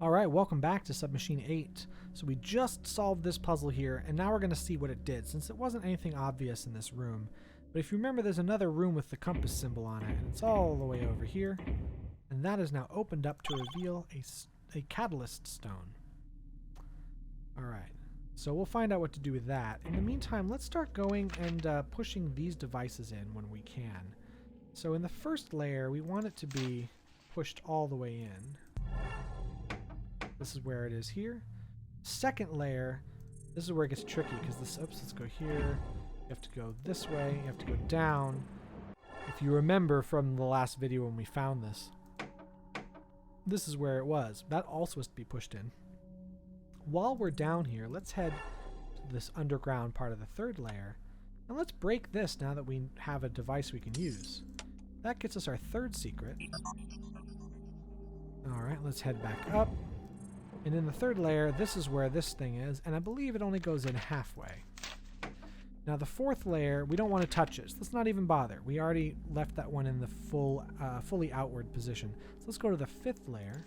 Alright, welcome back to Submachine 8. So we just solved this puzzle here, and now we're going to see what it did, since it wasn't anything obvious in this room. But if you remember, there's another room with the compass symbol on it, and it's all the way over here. And that is now opened up to reveal a catalyst stone. Alright, so we'll find out what to do with that. In the meantime, let's start going and pushing these devices in when we can. So in the first layer, we want it to be pushed all the way in. This is where it is here. Second layer, this is where it gets tricky because this, oops, let's go here. You have to go this way, you have to go down. If you remember from the last video when we found this, this is where it was. That also has to be pushed in. While we're down here, let's head to this underground part of the third layer. And let's break this now that we have a device we can use. That gets us our third secret. Alright, let's head back up. And in the third layer, this is where this thing is, and I believe it only goes in halfway. Now the fourth layer, we don't want to touch it, so let's not even bother. We already left that one in the fully outward position. So let's go to the fifth layer.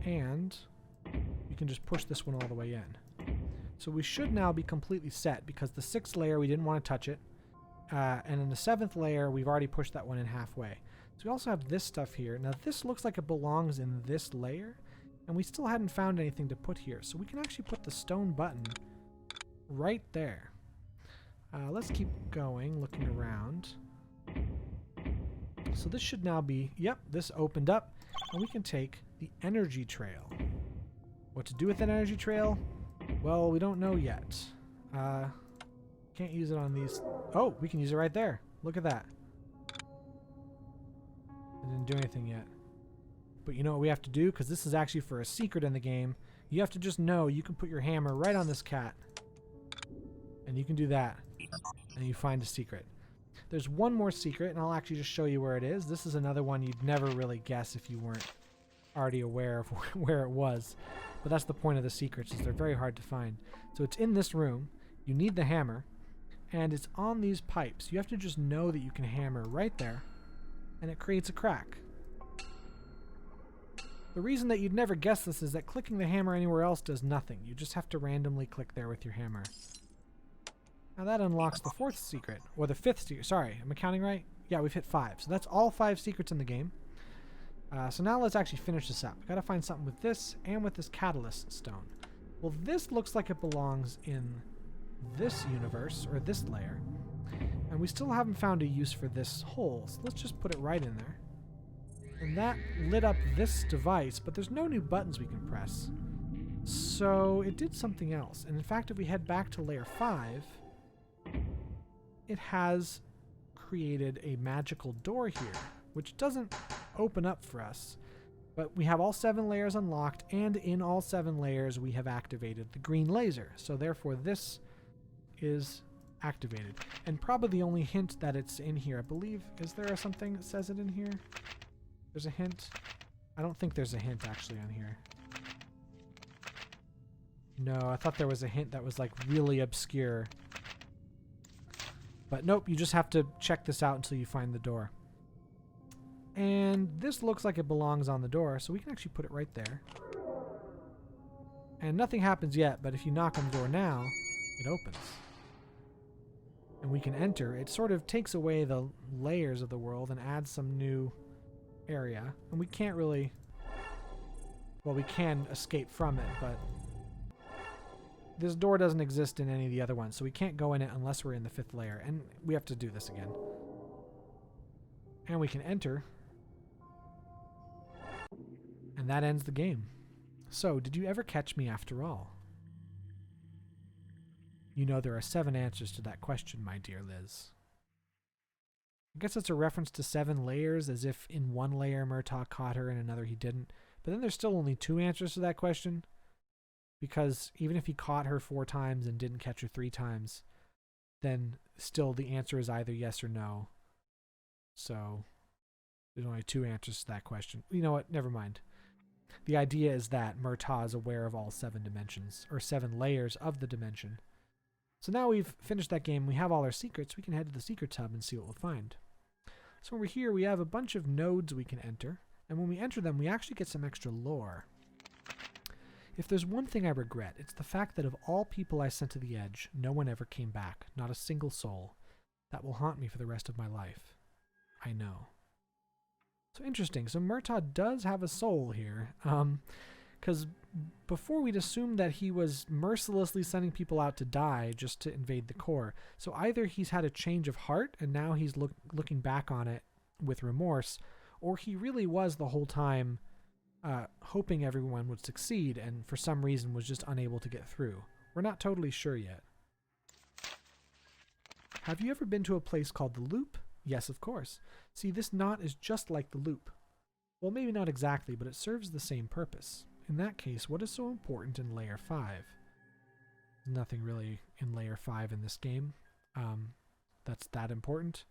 And you can just push this one all the way in. So we should now be completely set, because the sixth layer, we didn't want to touch it. And in the seventh layer, we've already pushed that one in halfway. So we also have this stuff here. Now this looks like it belongs in this layer, and we still hadn't found anything to put here. So we can actually put the stone button right there. Let's keep going, looking around. So this should now be, yep, this opened up, and we can take the energy trail. What to do with that energy trail? Well, we don't know yet. Can't use it on these. Oh, we can use it right there. Look at that. It didn't do anything yet. But you know what we have to do? Because this is actually for a secret in the game. You have to just know you can put your hammer right on this cat. And you can do that. And you find a secret. There's one more secret, and I'll actually just show you where it is. This is another one you'd never really guess if you weren't already aware of where it was. But that's the point of the secrets, is they're very hard to find. So it's in this room. You need the hammer. And it's on these pipes. You have to just know that you can hammer right there. And it creates a crack. The reason that you'd never guess this is that clicking the hammer anywhere else does nothing. You just have to randomly click there with your hammer. Now that unlocks the fourth secret, or the fifth secret. Sorry, am I counting right? Yeah, we've hit 5. So that's all 5 secrets in the game. So now let's actually finish this up. We've got to find something with this and with this catalyst stone. Well, this looks like it belongs in this universe, or this layer. And we still haven't found a use for this hole, so let's just put it right in there. And that lit up this device, but there's no new buttons we can press. So it did something else. And in fact, if we head back to layer 5, it has created a magical door here, which doesn't open up for us. But we have all 7 layers unlocked, and in all 7 layers we have activated the green laser. So therefore this is activated. And probably the only hint that it's in here, I believe, is there something that says it in here? There's a hint? I don't think there's a hint actually on here. No, I thought there was a hint that was like really obscure. But nope, you just have to check this out until you find the door. And this looks like it belongs on the door, so we can actually put it right there. And nothing happens yet, but if you knock on the door now, it opens. And we can enter. It sort of takes away the layers of the world and adds some new area. And we can't really... Well, we can escape from it, but... This door doesn't exist in any of the other ones, so we can't go in it unless we're in the 5th layer. And we have to do this again. And we can enter. And that ends the game. So, did you ever catch me after all? You know there are 7 answers to that question, my dear Liz. I guess it's a reference to 7 layers, as if in one layer Murtaugh caught her and another he didn't. But then there's still only 2 answers to that question. Because even if he caught her 4 times and didn't catch her 3 times, then still the answer is either yes or no. So there's only 2 answers to that question. You know what? Never mind. The idea is that Murtaugh is aware of all 7 dimensions, or 7 layers of the dimension. So now we've finished that game, we have all our secrets, we can head to the secrets hub and see what we'll find. So over here we have a bunch of nodes we can enter, and when we enter them we actually get some extra lore. If there's one thing I regret, it's the fact that of all people I sent to the edge, no one ever came back, not a single soul. That will haunt me for the rest of my life. I know. So interesting, so Murtaugh does have a soul here, because before we'd assumed that he was mercilessly sending people out to die just to invade the core. So either he's had a change of heart and now he's looking back on it with remorse, or he really was the whole time hoping everyone would succeed and for some reason was just unable to get through. We're not totally sure yet. Have you ever been to a place called the Loop? Yes, of course. See, this knot is just like the Loop. Well, maybe not exactly, but it serves the same purpose. In that case, what is so important in Layer 5? There's nothing really in Layer 5 in this game that's that important,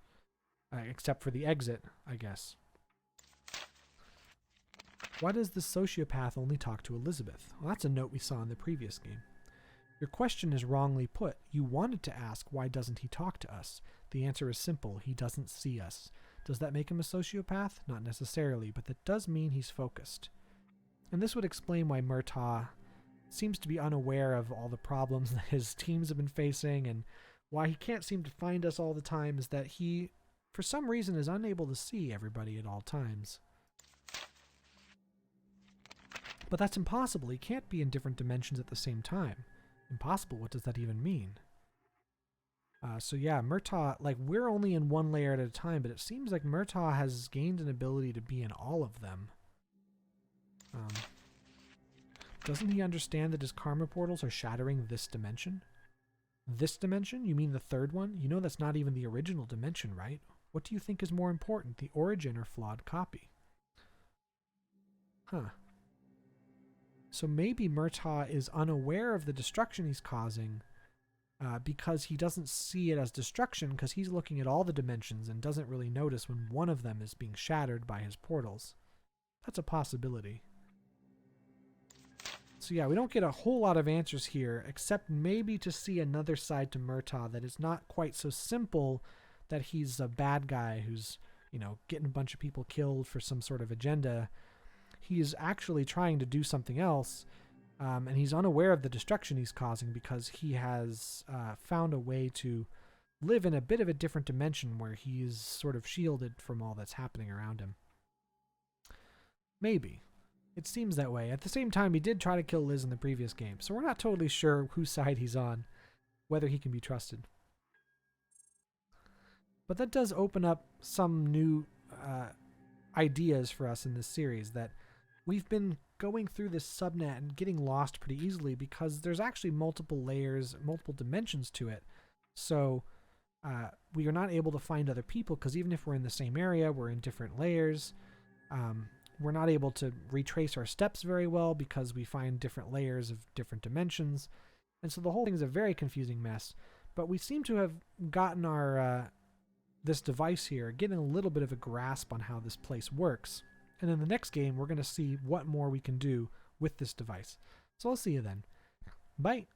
except for the exit, I guess. Why does the sociopath only talk to Elizabeth? Well, that's a note we saw in the previous game. Your question is wrongly put. You wanted to ask, why doesn't he talk to us? The answer is simple. He doesn't see us. Does that make him a sociopath? Not necessarily, but that does mean he's focused. And this would explain why Murtaugh seems to be unaware of all the problems that his teams have been facing, and why he can't seem to find us all the time is that he, for some reason, is unable to see everybody at all times. But that's impossible. He can't be in different dimensions at the same time. Impossible? What does that even mean? So yeah, Murtaugh, like, we're only in one layer at a time, but it seems like Murtaugh has gained an ability to be in all of them. Doesn't he understand that his karma portals are shattering this dimension? This dimension? You mean the third one? You know that's not even the original dimension, right? What do you think is more important, the origin or flawed copy? Huh. So maybe Murtaugh is unaware of the destruction he's causing because he doesn't see it as destruction because he's looking at all the dimensions and doesn't really notice when one of them is being shattered by his portals. That's a possibility. So yeah, we don't get a whole lot of answers here, except maybe to see another side to Murtaugh that is not quite so simple that he's a bad guy who's, you know, getting a bunch of people killed for some sort of agenda. He is actually trying to do something else, and he's unaware of the destruction he's causing because he has found a way to live in a bit of a different dimension where he's sort of shielded from all that's happening around him. Maybe. It seems that way. At the same time, he did try to kill Liz in the previous game, so we're not totally sure whose side he's on, whether he can be trusted. But that does open up some new ideas for us in this series, that we've been going through this subnet and getting lost pretty easily because there's actually multiple layers, multiple dimensions to it. So we are not able to find other people because even if we're in the same area, we're in different layers. We're not able to retrace our steps very well because we find different layers of different dimensions. And so the whole thing is a very confusing mess. But we seem to have gotten our this device here, getting a little bit of a grasp on how this place works. And in the next game, we're going to see what more we can do with this device. So I'll see you then. Bye.